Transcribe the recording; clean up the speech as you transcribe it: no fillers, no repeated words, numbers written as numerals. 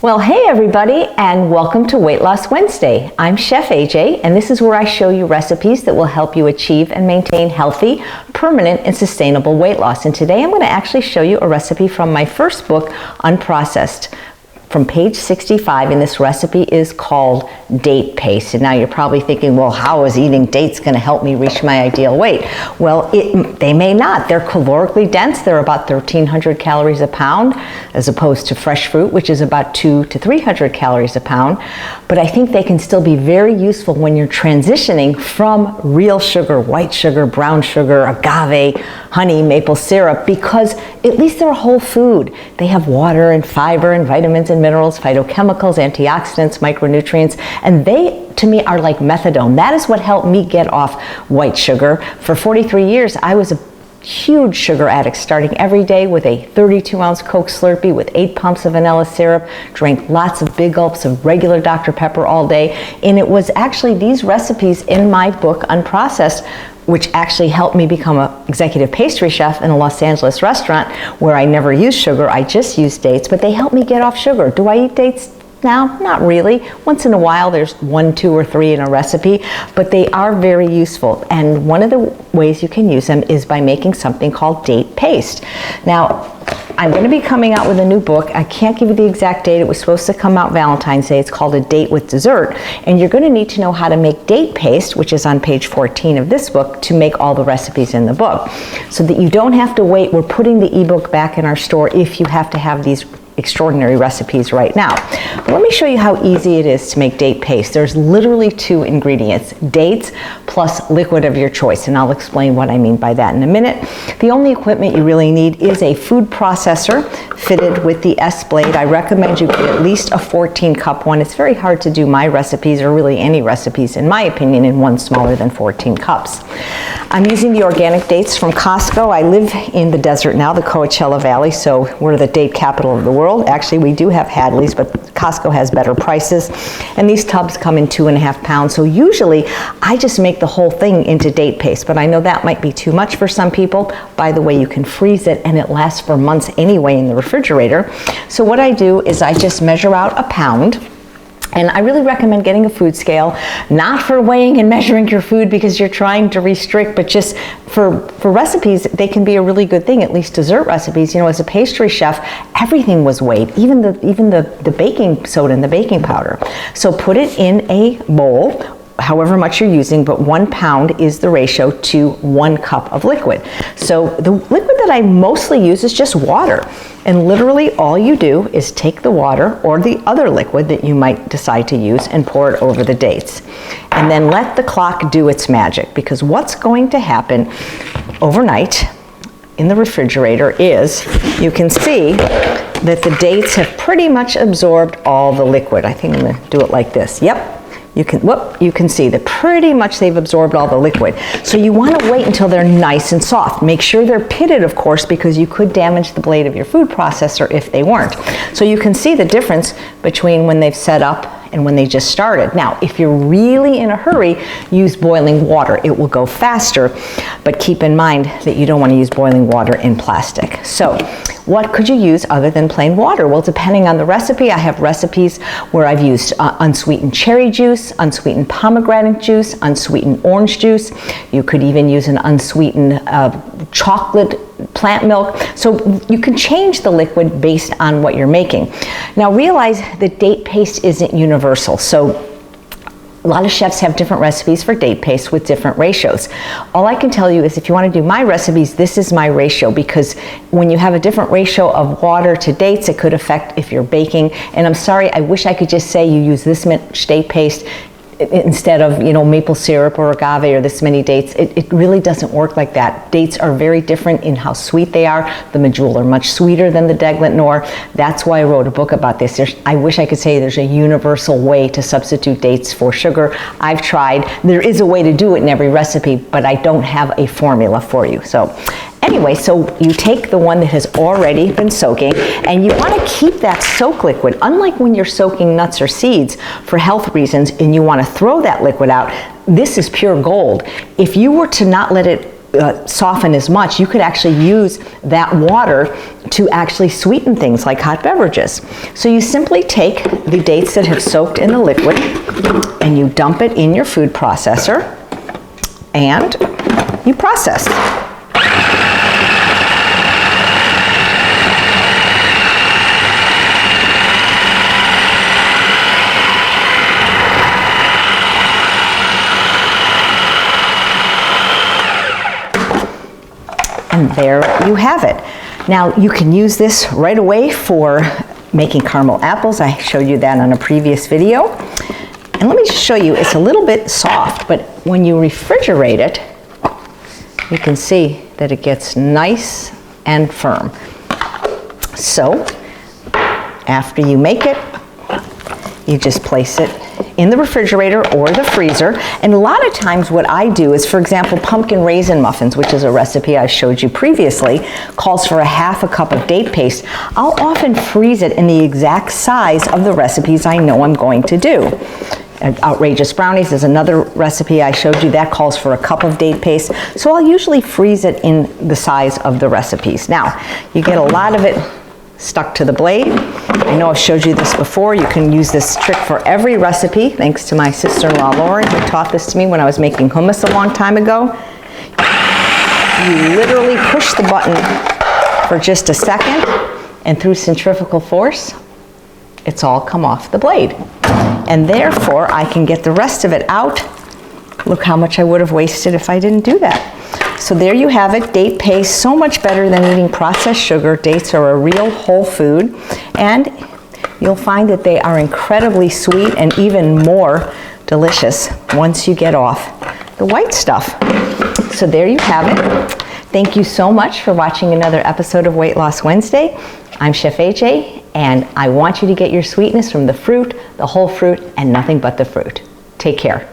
Well, hey everybody, and welcome to Weight Loss Wednesday. I'm Chef AJ, and this is where I show you recipes that will help you achieve and maintain healthy, permanent, and sustainable weight loss. And today I'm going to actually show you a recipe from my first book, Unprocessed, from page 65, and this recipe is called date paste. And now you're probably thinking, well, how is eating dates going to help me reach my ideal weight? Well, they may not. They're calorically dense. They're about 1,300 calories a pound, as opposed to fresh fruit, which is about 200 to 300 calories a pound. But I think they can still be very useful when you're transitioning from real sugar, white sugar, brown sugar, agave, honey, maple syrup, because at least they're a whole food. They have water and fiber and vitamins and minerals, phytochemicals, antioxidants, micronutrients, and they, to me, are like methadone. That is what helped me get off white sugar. For 43 years, I was a huge sugar addict, starting every day with a 32-ounce Coke Slurpee with 8 pumps of vanilla syrup, drank lots of big gulps of regular Dr. Pepper all day, and it was actually these recipes in my book, Unprocessed, which actually helped me become an executive pastry chef in a Los Angeles restaurant where I never use sugar, I just use dates, but they helped me get off sugar. Do I eat dates now? Not really. Once in a while there's 1, 2, or 3 in a recipe, but they are very useful. And one of the ways you can use them is by making something called date paste. Now, I'm going to be coming out with a new book. I can't give you the exact date. It was supposed to come out Valentine's Day. It's called A Date with Dessert. And you're going to need to know how to make date paste, which is on page 14 of this book, to make all the recipes in the book. So that you don't have to wait. We're putting the ebook back in our store if you have to have these extraordinary recipes right now. But let me show you how easy it is to make date paste. There's literally 2 ingredients, dates plus liquid of your choice, and I'll explain what I mean by that in a minute. The only equipment you really need is a food processor fitted with the S-blade. I recommend you get at least a 14-cup one. It's very hard to do my recipes, or really any recipes, in my opinion, in one smaller than 14 cups. I'm using the organic dates from Costco. I live in the desert now, the Coachella Valley, so we're the date capital of the world. Actually, we do have Hadley's, but Costco has better prices. And these tubs come in 2.5 pounds. So usually I just make the whole thing into date paste, but I know that might be too much for some people. By the way, you can freeze it and it lasts for months anyway in the refrigerator. So what I do is I just measure out a pound. And I really recommend getting a food scale, not for weighing and measuring your food because you're trying to restrict, but just for recipes, they can be a really good thing, at least dessert recipes. You know, as a pastry chef, everything was weighed, even the baking soda and the baking powder. So put it in a bowl, however much you're using, but 1 pound is the ratio to 1 cup of liquid. So the liquid that I mostly use is just water. And literally all you do is take the water or the other liquid that you might decide to use and pour it over the dates. And then let the clock do its magic, because what's going to happen overnight in the refrigerator is you can see that the dates have pretty much absorbed all the liquid. I think I'm going to do it like this. Yep. You can see that pretty much they've absorbed all the liquid. So you want to wait until they're nice and soft. Make sure they're pitted, of course, because you could damage the blade of your food processor if they weren't. So you can see the difference between when they've set up and when they just started. Now, if you're really in a hurry, use boiling water. It will go faster, but keep in mind that you don't want to use boiling water in plastic. So what could you use other than plain water? Well, depending on the recipe, I have recipes where I've used unsweetened cherry juice, unsweetened pomegranate juice, unsweetened orange juice. You could even use an unsweetened chocolate plant milk. So you can change the liquid based on what you're making. Now realize that date paste isn't universal. So a lot of chefs have different recipes for date paste with different ratios. All I can tell you is if you want to do my recipes, this is my ratio, because when you have a different ratio of water to dates, it could affect if you're baking. And I'm sorry, I wish I could just say you use this much date paste instead of, you know, maple syrup or agave or this many dates. It really doesn't work like that. Dates are very different in how sweet they are. The medjool are much sweeter than the deglet nor. That's why I wrote a book about this. I wish I could say there's a universal way to substitute dates for sugar. I've tried. There is a way to do it in every recipe, but I don't have a formula for you. So anyway, so you take the one that has already been soaking, and you want to keep that soak liquid, unlike when you're soaking nuts or seeds for health reasons and you want to throw that liquid out. This is pure gold. If you were to not let it soften as much, you could actually use that water to actually sweeten things like hot beverages. So you simply take the dates that have soaked in the liquid and you dump it in your food processor and you process. And there you have it. Now you can use this right away for making caramel apples. I showed you that on a previous video. And let me just show you, it's a little bit soft, but when you refrigerate it, you can see that it gets nice and firm. So after you make it, you just place it in the refrigerator or the freezer. And a lot of times what I do is, for example, pumpkin raisin muffins, which is a recipe I showed you previously, calls for 1/2 cup of date paste. I'll often freeze it in the exact size of the recipes I know I'm going to do. Outrageous brownies is another recipe I showed you that calls for 1 cup of date paste. So I'll usually freeze it in the size of the recipes. Now, you get a lot of it stuck to the blade. I know I've showed you this before. You can use this trick for every recipe, thanks to my sister-in-law Lauren, who taught this to me when I was making hummus a long time ago. You literally push the button for just a second, and through centrifugal force, it's all come off the blade. And therefore, I can get the rest of it out. Look how much I would have wasted if I didn't do that. So there you have it, date paste, so much better than eating processed sugar. Dates are a real whole food, and you'll find that they are incredibly sweet and even more delicious once you get off the white stuff. So there you have it. Thank you so much for watching another episode of Weight Loss Wednesday. I'm Chef AJ, and I want you to get your sweetness from the fruit, the whole fruit, and nothing but the fruit. Take care.